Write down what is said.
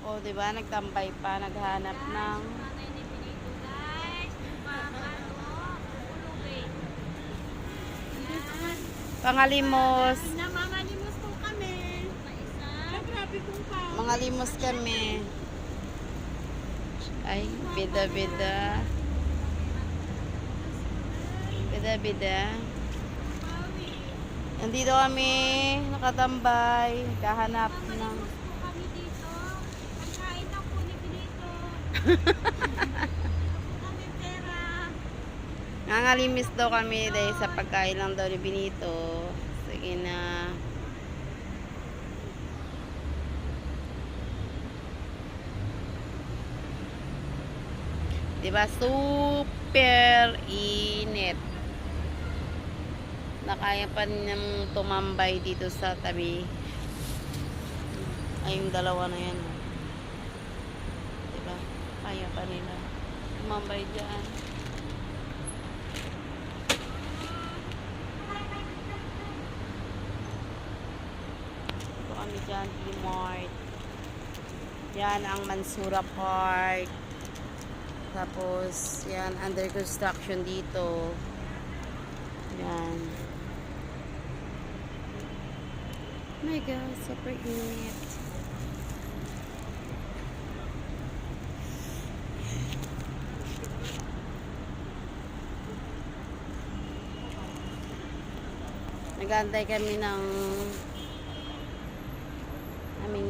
O, di ba? Nagtambay pa, naghanap ng Nanay ni Pinito, guys. Tulog eh. Yan. pangalimos. Namamalimos po kami. Isa. Grabe kong pa. Mga limos kami. Ay, bida-bida. Bida-bida. Nandito kami, nakatambay, kahanap ng... Namamalimos po kami dito. Pagkain na po ni Pinito. Kami pera. Nangalimis daw kami dahil sa pagkain lang daw ni Benito. Sige na. Diba? Super init. Nakaya pa niyang tumambay dito sa tabi. Ay, yung dalawa na yan. Diba? Kaya pa nila tumambay dyan. Ito kami dyan, D-Mart. Yan ang Mansura Park. Tapos, yan, under construction dito. Yan. Oh my God, super init. Nag-aantay kami ng aming